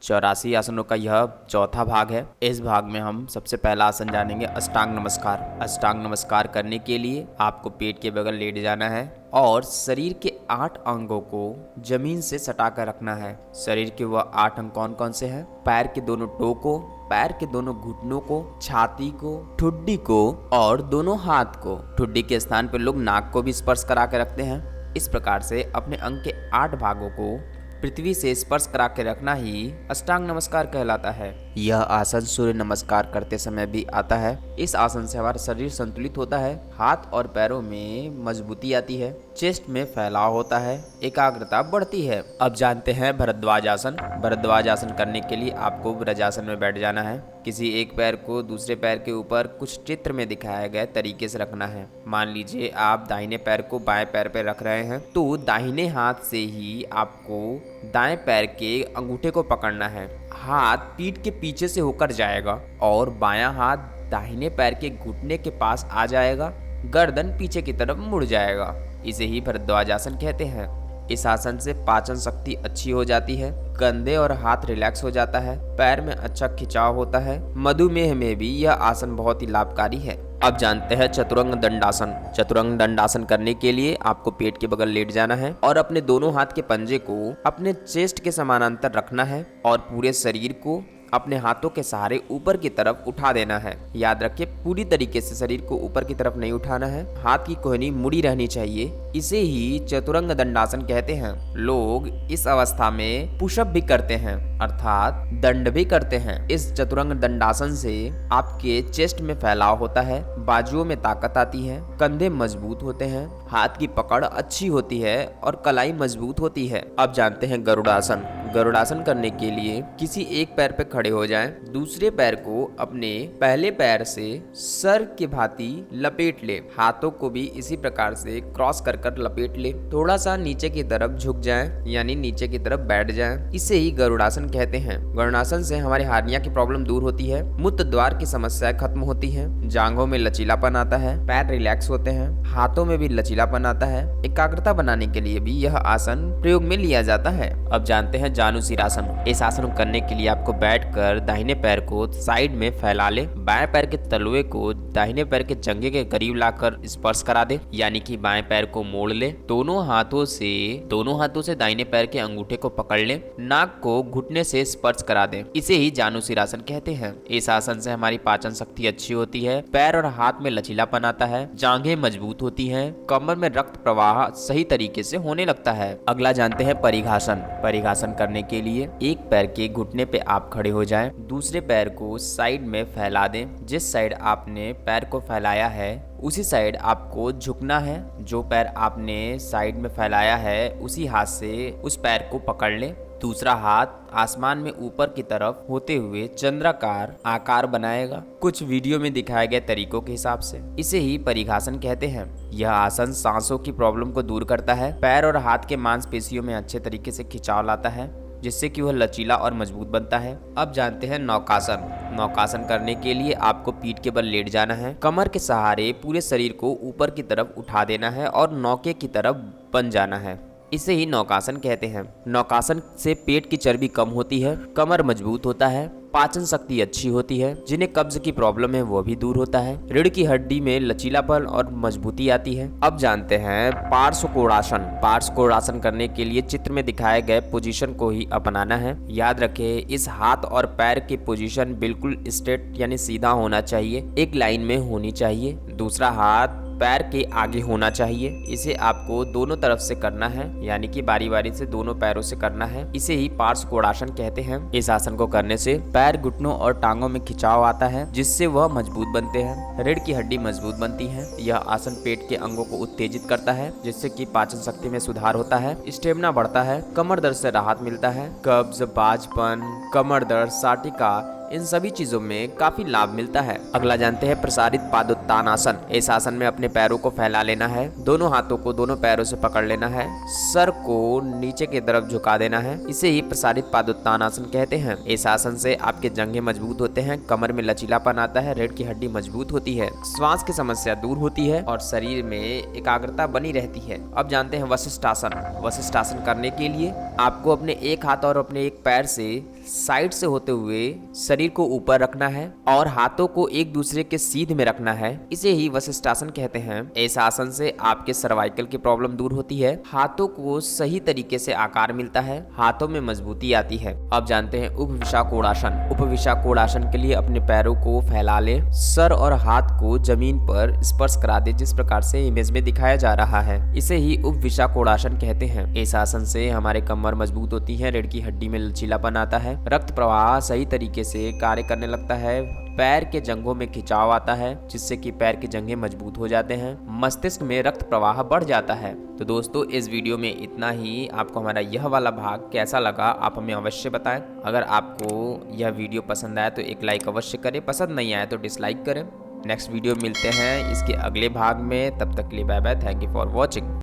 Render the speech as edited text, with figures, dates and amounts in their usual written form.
84 आसनों का यह चौथा भाग है। इस भाग में हम सबसे पहला आसन जानेंगे अष्टांग नमस्कार। अष्टांग नमस्कार करने के लिए आपको पेट के बगल लेट जाना है और शरीर के 8 अंगों को जमीन से सटा कर रखना है। शरीर के वह 8 अंग कौन कौन से हैं? पैर के दोनों टो को, पैर के दोनों घुटनों को, छाती को, ठुड्डी को और दोनों हाथ को। ठुड्डी के स्थान पर लोग नाक को भी स्पर्श करा के रखते हैं। इस प्रकार से अपने अंग के 8 भागों को पृथ्वी से स्पर्श करा के रखना ही अष्टांग नमस्कार कहलाता है। यह आसन सूर्य नमस्कार करते समय भी आता है। इस आसन से हमारा शरीर संतुलित होता है, हाथ और पैरों में मजबूती आती है, चेस्ट में फैलाव होता है, एकाग्रता बढ़ती है। अब जानते हैं भरद्वाज आसन। भरद्वाज आसन करने के लिए आपको व्रजासन में बैठ जाना है। किसी एक पैर को दूसरे पैर के ऊपर कुछ चित्र में दिखाए गए तरीके से रखना है। मान लीजिए आप दाहिने पैर को बाएं पैर पे रख रहे हैं, तो दाहिने हाथ से ही आपको दाएं पैर के अंगूठे को पकड़ना है। हाथ पीठ के पीछे से होकर जाएगा और बायां हाथ दाहिने पैर के घुटने के पास आ जाएगा, गर्दन पीछे की तरफ मुड़ जाएगा। इसे ही भरद्वाज आसन कहते हैं। इस आसन से पाचन शक्ति अच्छी हो जाती है, कंधे और हाथ रिलैक्स हो जाता है, पैर में अच्छा खिंचाव होता है। मधुमेह में भी यह आसन बहुत ही लाभकारी है। अब जानते हैं चतुरंग दंडासन। चतुरंग दंडासन करने के लिए आपको पेट के बगल लेट जाना है और अपने दोनों हाथ के पंजे को अपने चेस्ट के समानांतर रखना है और पूरे शरीर को अपने हाथों के सहारे ऊपर की तरफ उठा देना है। याद रखिए, पूरी तरीके से शरीर को ऊपर की तरफ नहीं उठाना है, हाथ की कोहनी मुड़ी रहनी चाहिए। इसे ही चतुरंग दंडासन कहते हैं। लोग इस अवस्था में पुशअप भी करते हैं, अर्थात दंड भी करते हैं। इस चतुरंग दंडासन से आपके चेस्ट में फैलाव होता है, बाजुओं में ताकत आती है, कंधे मजबूत होते हैं, हाथ की पकड़ अच्छी होती है और कलाई मजबूत होती है। अब जानते हैं गरुड़ासन। गरुड़ासन करने के लिए किसी एक पैर पे खड़े हो जाएं, दूसरे पैर को अपने पहले पैर से सर के भांति लपेट ले, हाथों को भी इसी प्रकार से क्रॉस कर कर लपेट ले, थोड़ा सा नीचे की तरफ झुक जाएं, यानी नीचे की तरफ बैठ जाएं। इसे ही गरुड़ासन कहते हैं। गरुड़ासन से हमारे हार्निया की प्रॉब्लम दूर होती है, मूत्र द्वार की समस्याएं खत्म होती है, जांघों में लचीलापन आता है, पैर रिलैक्स होते हैं, हाथों में भी लचीलापन आता है। एकाग्रता बनाने के लिए भी यह आसन प्रयोग में लिया जाता है। अब जानते हैं जानुसीरासन। इस आसन को करने के लिए आपको बैठकर दाहिने पैर को साइड में फैला ले, बाएं पैर के तलवे को दाहिने पैर के जंघे के करीब लाकर स्पर्श करा दे, यानी कि बाएं पैर को मोड़ ले। दोनों हाथों से दाहिने पैर के अंगूठे को पकड़ ले, नाक को घुटने से स्पर्श करा दे। इसे ही जानुसीरासन कहते हैं। इस आसन से हमारी पाचन शक्ति अच्छी होती है, पैर और हाथ में लचीलापन आता है, जांघें मजबूत होती हैं, कमर में रक्त प्रवाह सही तरीके से होने लगता है। अगला जानते हैं परिघासन। परिघासन करने के लिए एक पैर के घुटने पे आप खड़े हो जाएं, दूसरे पैर को साइड में फैला दें। जिस साइड आपने पैर को फैलाया है उसी साइड आपको झुकना है। जो पैर आपने साइड में फैलाया है उसी हाथ से उस पैर को पकड़ लें। दूसरा हाथ आसमान में ऊपर की तरफ होते हुए चंद्राकार आकार बनाएगा, कुछ वीडियो में दिखाए गए तरीकों के हिसाब से। इसे ही परिघासन कहते हैं। यह आसन सांसों की प्रॉब्लम को दूर करता है, पैर और हाथ के मांसपेशियों में अच्छे तरीके से खिंचाव लाता है, जिससे कि वह लचीला और मजबूत बनता है। अब जानते हैं नौकासन। नौकासन करने के लिए आपको पीठ के बल लेट जाना है, कमर के सहारे पूरे शरीर को ऊपर की तरफ उठा देना है और नौके की तरफ बन जाना है। इसे ही नौकासन कहते हैं। नौकासन से पेट की चर्बी कम होती है, कमर मजबूत होता है, पाचन शक्ति अच्छी होती है, जिन्हें कब्ज की प्रॉब्लम है वो भी दूर होता है, रीढ़ की हड्डी में लचीलापन और मजबूती आती है। अब जानते हैं पार्श्वकोणासन। पार्श्वकोणासन करने के लिए चित्र में दिखाए गए पोजीशन को ही अपनाना है। याद रखें, इस हाथ और पैर की पोजीशन बिल्कुल स्ट्रेट यानी सीधा होना चाहिए, एक लाइन में होनी चाहिए। दूसरा हाथ पैर के आगे होना चाहिए। इसे आपको दोनों तरफ से करना है, यानी कि बारी बारी से दोनों पैरों से करना है। इसे ही पार्श्वकोणासन कहते हैं। इस आसन को करने से पैर, घुटनों और टांगों में खिंचाव आता है, जिससे वह मजबूत बनते हैं, रीढ़ की हड्डी मजबूत बनती है। यह आसन पेट के अंगों को उत्तेजित करता है, जिससे कि पाचन शक्ति में सुधार होता है, स्टेमिना बढ़ता है, कमर दर्द से राहत मिलता है, कब्ज, बाजपन, कमर दर्द, साटिका, इन सभी चीजों में काफी लाभ मिलता है। अगला जानते हैं प्रसारित पादोत्तान आसन। इस आसन में अपने पैरों को फैला लेना है, दोनों हाथों को दोनों पैरों से पकड़ लेना है, सर को नीचे की तरफ झुका देना है। इसे ही प्रसारित पादोत्तान आसन कहते हैं। इस आसन से आपके जंघे मजबूत होते हैं, कमर में लचीलापन आता है, रीढ़ की हड्डी मजबूत होती है, श्वास की समस्या दूर होती है और शरीर में एकाग्रता बनी रहती है। अब जानते हैं वशिष्ठ आसन। वशिष्ठ आसन करने के लिए आपको अपने एक हाथ और अपने एक पैर से साइड से होते हुए शरीर को ऊपर रखना है और हाथों को एक दूसरे के सीध में रखना है। इसे ही वशिष्ठासन कहते हैं। इस आसन से आपके सर्वाइकल की प्रॉब्लम दूर होती है, हाथों को सही तरीके से आकार मिलता है, हाथों में मजबूती आती है। अब जानते हैं उपविशाकोणासन। उपविशाकोणासन के लिए अपने पैरों को फैला ले, सर और हाथ को जमीन पर स्पर्श करा दे, जिस प्रकार से इमेज में दिखाया जा रहा है। इसे ही उपविशाकोणासन कहते हैं। इस आसन से हमारे कमर मजबूत होती है, रीढ़ की हड्डी में लचीलापन आता है, रक्त प्रवाह सही तरीके से कार्य करने लगता है, पैर के जंघों में खिंचाव आता है जिससे कि पैर के जंघे मजबूत हो जाते हैं, मस्तिष्क में रक्त प्रवाह बढ़ जाता है। तो दोस्तों इस वीडियो में इतना ही। आपको हमारा यह वाला भाग कैसा लगा आप हमें अवश्य बताएं। अगर आपको यह वीडियो पसंद आया तो एक लाइक अवश्य करें, पसंद नहीं आया तो डिसलाइक करें। नेक्स्ट वीडियो मिलते हैं इसके अगले भाग में, तब तक के लिए bye bye, thank you for watching.